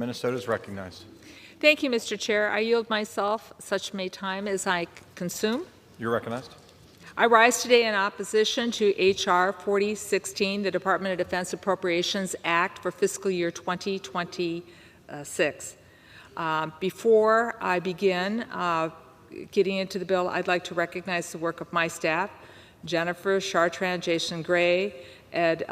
Minnesota is recognized. Thank you, Mr. Chair. I yield myself such may time as I consume. You're recognized. I rise today in opposition to H.R. 4016, the Department of Defense Appropriations Act for fiscal year 2026. Before I begin getting into the bill, I'd like to recognize the work of my staff, Jennifer, Chartrand, Jason Gray, Ed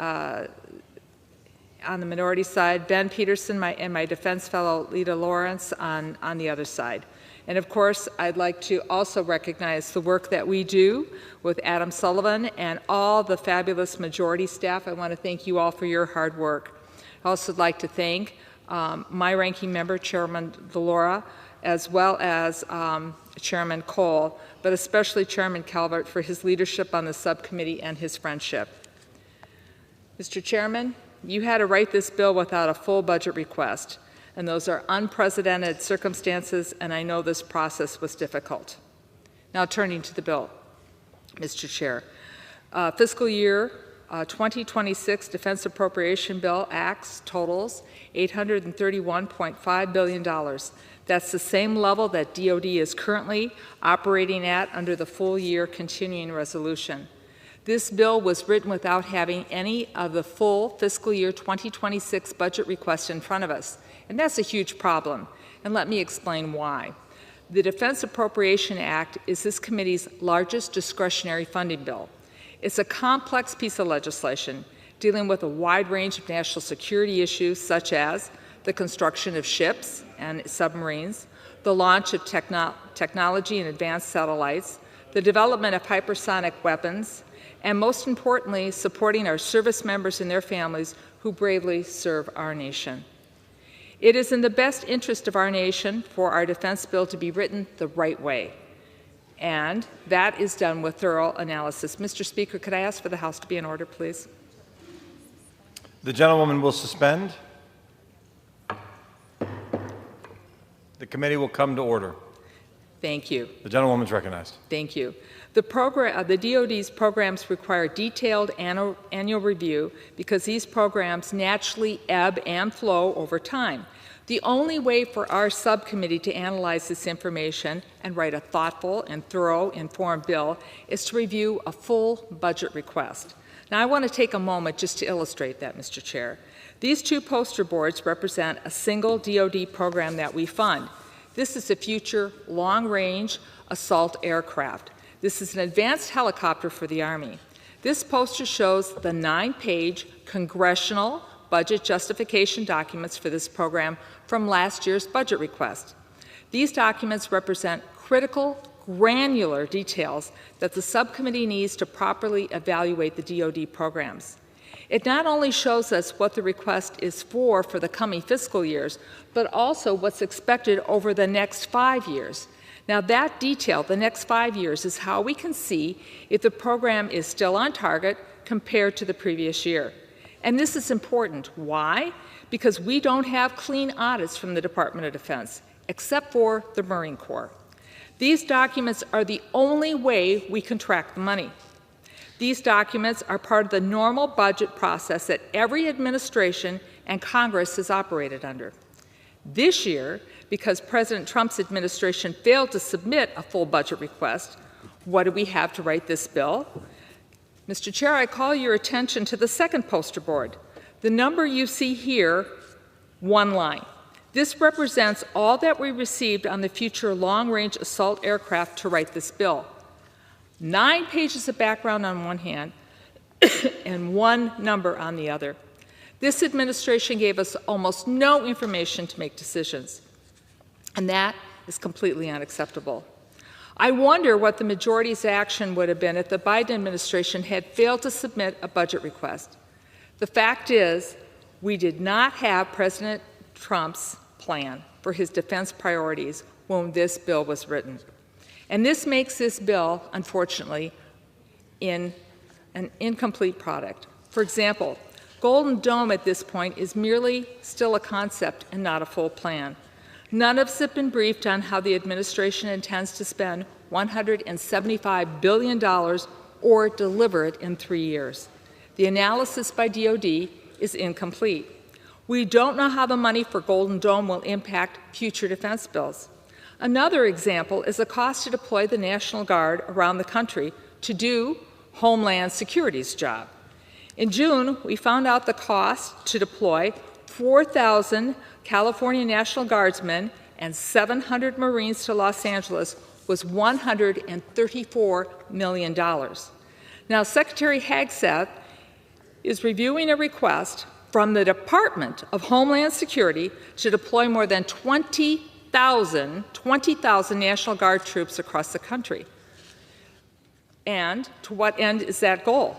on the minority side, Ben Peterson, and my defense fellow, Lita Lawrence, on the other side. And of course, I'd like to also recognize the work that we do with Adam Sullivan and all the fabulous majority staff. I want to thank you all for your hard work. I also would like to thank my ranking member, Chairman Delora, as well as Chairman Cole, but especially Chairman Calvert for his leadership on the subcommittee and his friendship. Mr. Chairman, you had to write this bill without a full budget request, and those are unprecedented circumstances, and I know this process was difficult. Now turning to the bill, Mr. Chair. Fiscal year 2026 Defense Appropriation Bill Acts totals $831.5 billion. That's the same level that DoD is currently operating at under the full year continuing resolution. This bill was written without having any of the full fiscal year 2026 budget request in front of us, and that's a huge problem, and let me explain why. The Defense Appropriation Act is this committee's largest discretionary funding bill. It's a complex piece of legislation dealing with a wide range of national security issues such as the construction of ships and submarines, the launch of technology and advanced satellites, the development of hypersonic weapons, and most importantly, supporting our service members and their families who bravely serve our nation. It is in the best interest of our nation for our defense bill to be written the right way, and that is done with thorough analysis. Mr. Speaker, could I ask for the House to be in order, please? The gentlewoman will suspend. The committee will come to order. Thank you. The gentlewoman is recognized. Thank you. The DoD's programs require detailed annual review because these programs naturally ebb and flow over time. The only way for our subcommittee to analyze this information and write a thoughtful and thorough, informed bill is to review a full budget request. Now, I want to take a moment just to illustrate that, Mr. Chair. These two poster boards represent a single DoD program that we fund. This is a future long-range assault aircraft. This is an advanced helicopter for the Army. This poster shows the 9-page congressional budget justification documents for this program from last year's budget request. These documents represent critical, granular details that the subcommittee needs to properly evaluate the DoD programs. It not only shows us what the request is for the coming fiscal years, but also what's expected over the next 5 years. Now that detail, the next 5 years, is how we can see if the program is still on target compared to the previous year. And this is important. Why? Because we don't have clean audits from the Department of Defense, except for the Marine Corps. These documents are the only way we can track the money. These documents are part of the normal budget process that every administration and Congress has operated under. This year, because President Trump's administration failed to submit a full budget request, what do we have to write this bill? Mr. Chair, I call your attention to the second poster board. The number you see here, one line. This represents all that we received on the future long-range assault aircraft to write this bill. 9 pages of background on one hand and one number on the other. This administration gave us almost no information to make decisions, and that is completely unacceptable. I wonder what the majority's action would have been if the Biden administration had failed to submit a budget request. The fact is, we did not have President Trump's plan for his defense priorities when this bill was written. And this makes this bill, unfortunately, an incomplete product. For example, Golden Dome at this point is merely still a concept and not a full plan. None of us have been briefed on how the administration intends to spend $175 billion or deliver it in 3 years. The analysis by DoD is incomplete. We don't know how the money for Golden Dome will impact future defense bills. Another example is the cost to deploy the National Guard around the country to do Homeland Security's job. In June, we found out the cost to deploy 4,000 California National Guardsmen and 700 Marines to Los Angeles was $134 million. Now, Secretary Hagseth is reviewing a request from the Department of Homeland Security to deploy more than 20,000 National Guard troops across the country. And to what end is that goal?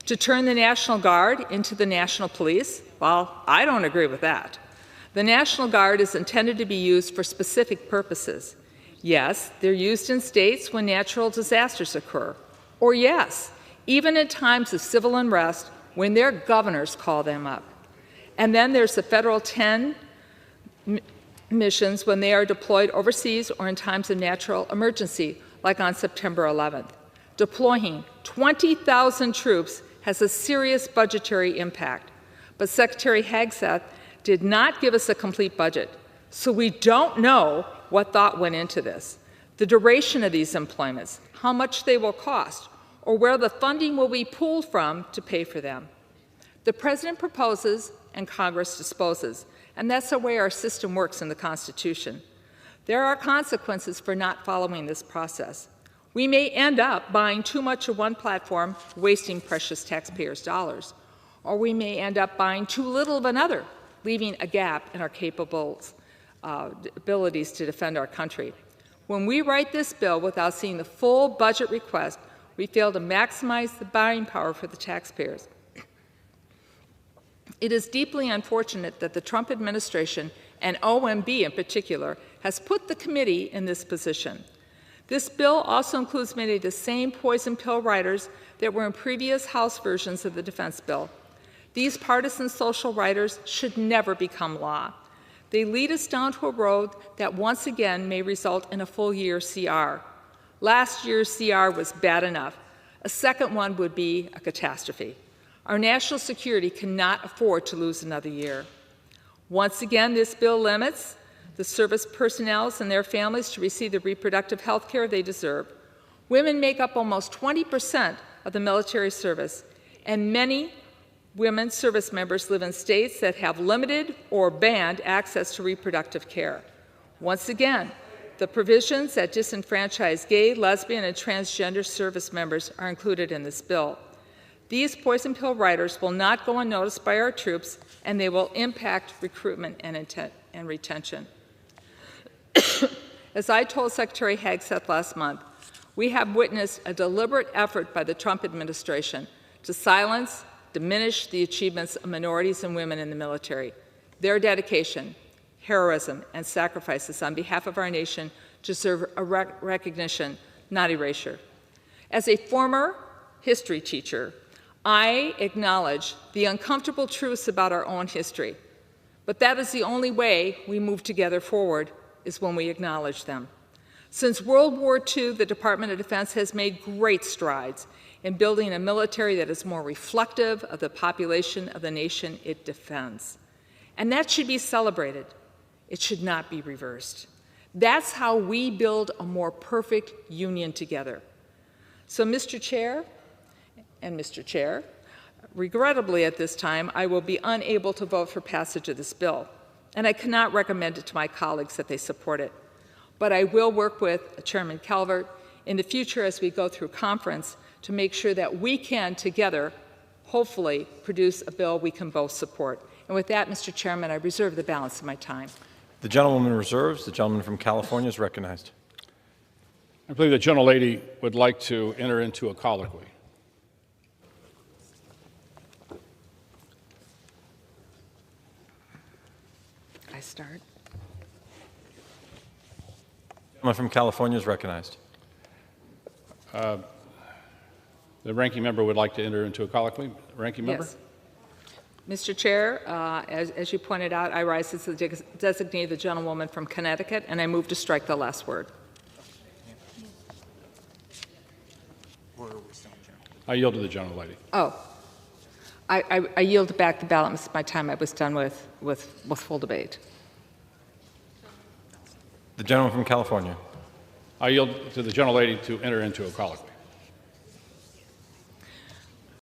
To turn the National Guard into the National Police? Well, I don't agree with that. The National Guard is intended to be used for specific purposes. Yes, they're used in states when natural disasters occur. Or yes, even in times of civil unrest when their governors call them up. And then there's the federal 10 missions when they are deployed overseas or in times of natural emergency, like on September 11th. Deploying 20,000 troops has a serious budgetary impact, but Secretary Hagseth did not give us a complete budget, so we don't know what thought went into this, the duration of these employments, how much they will cost, or where the funding will be pulled from to pay for them. The President proposes and Congress disposes, and that's the way our system works in the Constitution. There are consequences for not following this process. We may end up buying too much of one platform, wasting precious taxpayers' dollars, or we may end up buying too little of another, leaving a gap in our abilities to defend our country. When we write this bill without seeing the full budget request, we fail to maximize the buying power for the taxpayers. It is deeply unfortunate that the Trump administration, and OMB in particular, has put the committee in this position. This bill also includes many of the same poison pill writers that were in previous House versions of the defense bill. These partisan social writers should never become law. They lead us down to a road that once again may result in a full-year CR. Last year's CR was bad enough. A second one would be a catastrophe. Our national security cannot afford to lose another year. Once again, this bill limits the service personnel and their families to receive the reproductive health care they deserve. Women make up almost 20% of the military service, and many women service members live in states that have limited or banned access to reproductive care. Once again, the provisions that disenfranchise gay, lesbian, and transgender service members are included in this bill. These poison pill writers will not go unnoticed by our troops, and they will impact recruitment and retention. As I told Secretary Hagseth last month, we have witnessed a deliberate effort by the Trump administration to silence, diminish the achievements of minorities and women in the military. Their dedication, heroism, and sacrifices on behalf of our nation deserve a recognition, not erasure. As a former history teacher, I acknowledge the uncomfortable truths about our own history, but that is the only way we move together forward, is when we acknowledge them. Since World War II, the Department of Defense has made great strides in building a military that is more reflective of the population of the nation it defends. And that should be celebrated. It should not be reversed. That's how we build a more perfect union together. So, Mr. Chair, regrettably at this time, I will be unable to vote for passage of this bill, and I cannot recommend it to my colleagues that they support it. But I will work with Chairman Calvert in the future as we go through conference to make sure that we can together, hopefully, produce a bill we can both support. And with that, Mr. Chairman, I reserve the balance of my time. The gentlewoman reserves. The gentleman from California is recognized. I believe the gentlelady would like to enter into a colloquy. I start. The gentleman from California is recognized. The ranking member would like to enter into a colloquy. Ranking member? Yes. Mr. Chair, as you pointed out, I rise as the designee of the gentlewoman from Connecticut, and I move to strike the last word. I yield to the gentlelady. Oh. I yield back the balance of my time. I was done with full debate. The gentleman from California. I yield to the gentlelady to enter into a colloquy.